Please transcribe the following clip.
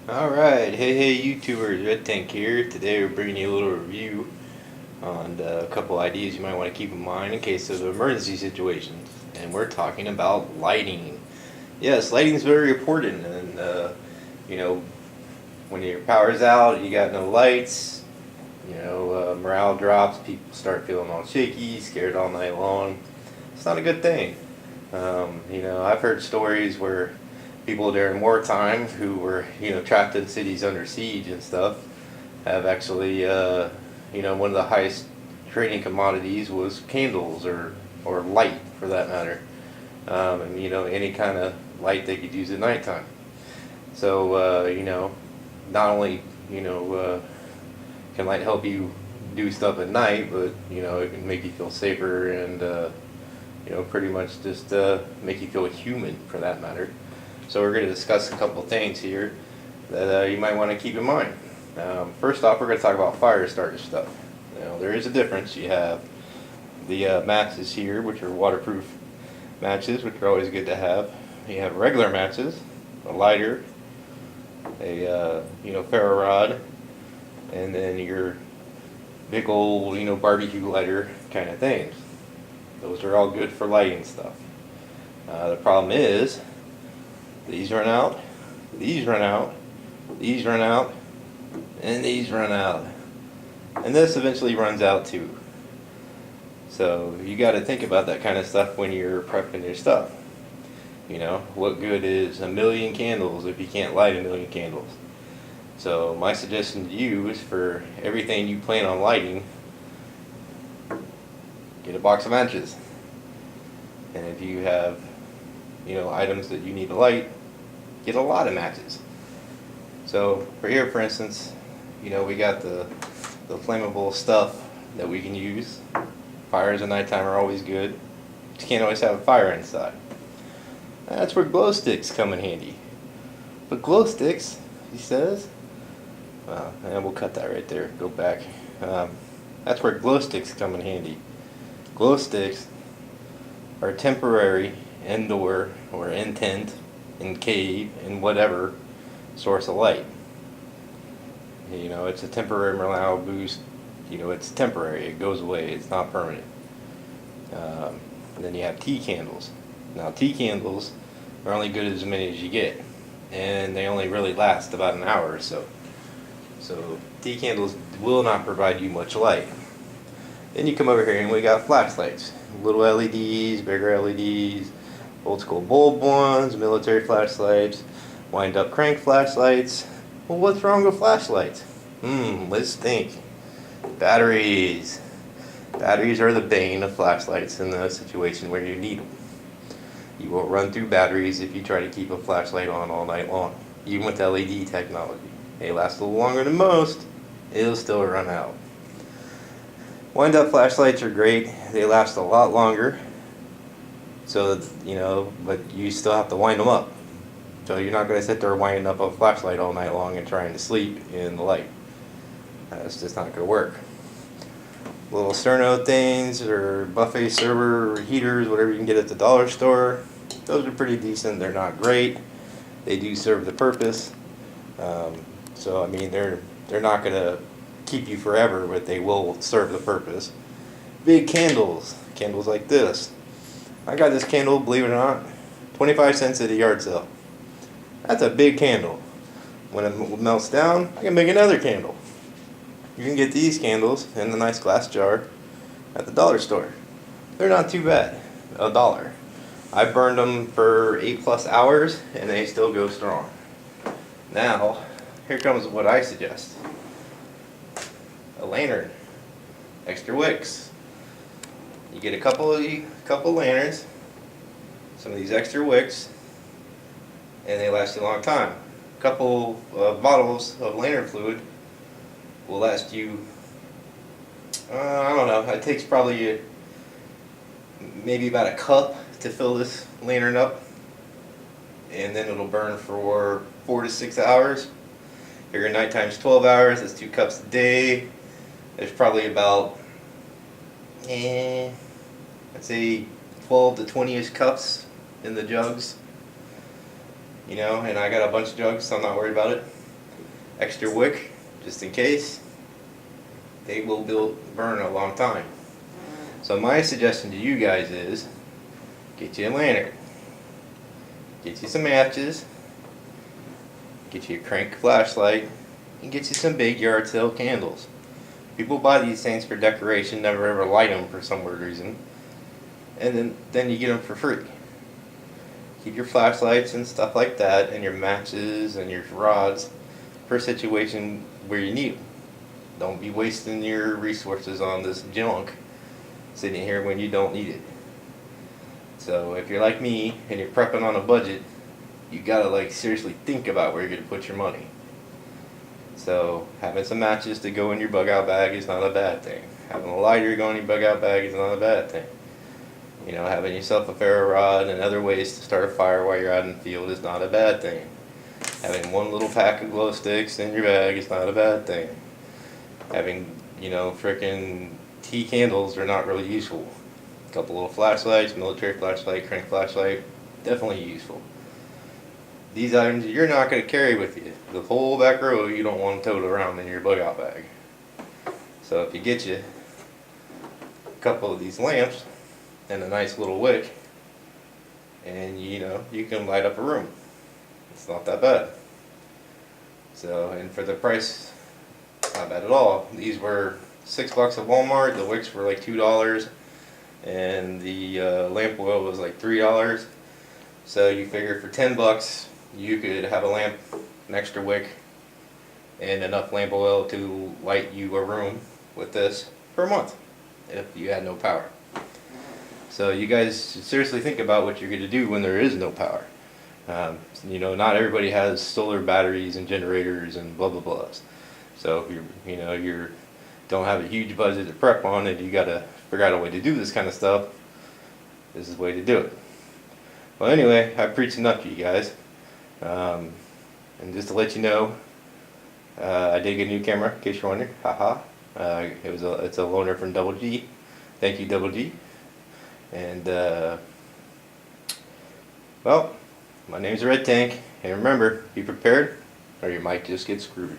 Alright, hey YouTubers, Red Tank here. Today we're bringing you a little review on a couple ideas you might want to keep in mind in case of emergency situations. And we're talking about lighting. Yes, lighting is very important, and you know, when your power's out, you got no lights, morale drops, people start feeling all shaky, scared all night long. It's not a good thing. I've heard stories where people during wartime who were, trapped in cities under siege and stuff have actually, one of the highest trading commodities was candles or light for that matter. Any kind of light they could use at nighttime. So, not only, can light help you do stuff at night, but, it can make you feel safer and, pretty much just make you feel human for that matter. So we're going to discuss a couple things here that you might want to keep in mind. First off, we're going to talk about fire starter stuff. Now, there is a difference. You have the matches here, which are waterproof matches, which are always good to have. You have regular matches, a lighter, a ferro rod, and then your big old barbecue lighter kind of things. Those are all good for lighting stuff. The problem is these run out, these run out, these run out, and these run out. And this eventually runs out too. So you got to think about that kind of stuff when you're prepping your stuff. What good is a million candles if you can't light a million candles? So my suggestion to you is for everything you plan on lighting, get a box of matches. And if you have items that you need to light, get a lot of matches. So for here, for instance, we got the flammable stuff that we can use. Fires at nighttime are always good. You can't always have a fire inside. That's where glow sticks come in handy. But glow sticks, he says, and we'll cut that right there, go back. That's where glow sticks come in handy. Glow sticks are temporary indoor or in tent, in cave, in whatever source of light. It's a temporary morale boost. It's temporary. It goes away. It's not permanent. And then you have tea candles. Now, tea candles are only good as many as you get, and they only really last about an hour or so. So tea candles will not provide you much light. Then you come over here and we got flashlights. Little LEDs, bigger LEDs, old school bulb ones, military flashlights, wind up crank flashlights. Well, what's wrong with flashlights? Let's think. Batteries. Batteries are the bane of flashlights in the situation where you need them. You will run through batteries if you try to keep a flashlight on all night long, even with LED technology. They last a little longer than most, it'll still run out. Wind up flashlights are great. They last a lot longer. So, but you still have to wind them up. So you're not going to sit there winding up a flashlight all night long and trying to sleep in the light. That's just not going to work. Little Sterno things or buffet server or heaters, whatever you can get at the dollar store. Those are pretty decent. They're not great. They do serve the purpose. They're not going to keep you forever, but they will serve the purpose. Big candles like this. I got this candle, believe it or not, 25 cents at a yard sale. That's a big candle. When it melts down, I can make another candle. You can get these candles in a nice glass jar at the dollar store. They're not too bad, $1. I burned them for 8+ hours and they still go strong. Now, here comes what I suggest. A lantern, extra wicks. You get a couple lanterns, some of these extra wicks, and they last you a long time. A couple bottles of lantern fluid will last you, I don't know, it takes probably maybe about a cup to fill this lantern up, and then it'll burn for 4 to 6 hours. Figure nighttime's 12 hours, that's 2 cups a day. There's probably about, I'd say 12 to 20-ish cups in the jugs. And I got a bunch of jugs, so I'm not worried about it. extra wick, just in case. They will burn a long time. So my suggestion to you guys is, get you a lantern, get you some matches, get you a crank flashlight, and get you some big yard sale candles. People buy these things for decoration, never ever light them for some weird reason, and then you get them for free. Keep your flashlights and stuff like that, and your matches and your rods for a situation where you need them. Don't be wasting your resources on this junk sitting here when you don't need it. So if you're like me and you're prepping on a budget, you gotta like seriously think about where you're gonna put your money. So having some matches to go in your bug out bag is not a bad thing. Having a lighter go in your bug out bag is not a bad thing. You know, having yourself a ferro rod and other ways to start a fire while you're out in the field is not a bad thing. Having one little pack of glow sticks in your bag is not a bad thing. Having, you know, frickin' tea candles are not really useful. A couple little flashlights, military flashlight, crank flashlight, definitely useful. These items you're not going to carry with you. The whole back row you don't want to tote around in your bug out bag. So if you get you a couple of these lamps and a nice little wick, and you know, you can light up a room. It's not that bad. So, and for the price, not bad at all. These were $6 at Walmart. The wicks were like $2, and the lamp oil was like $3. So you figure for $10, you could have a lamp, an extra wick, and enough lamp oil to light you a room with this for a month if you had no power. So you guys should seriously think about what you're going to do when there is no power. You know, not everybody has solar batteries and generators and blah blah blahs. So if you don't have a huge budget to prep on and you got to figure out a way to do this kind of stuff, this is the way to do it. Well, anyway, I preached enough to you guys. And just to let you know, I did get a new camera, in case you're wondering. Haha. It's a loaner from Double G. Thank you, Double G. And well, my name's Red Tank, and remember, be prepared, or you might just get screwed.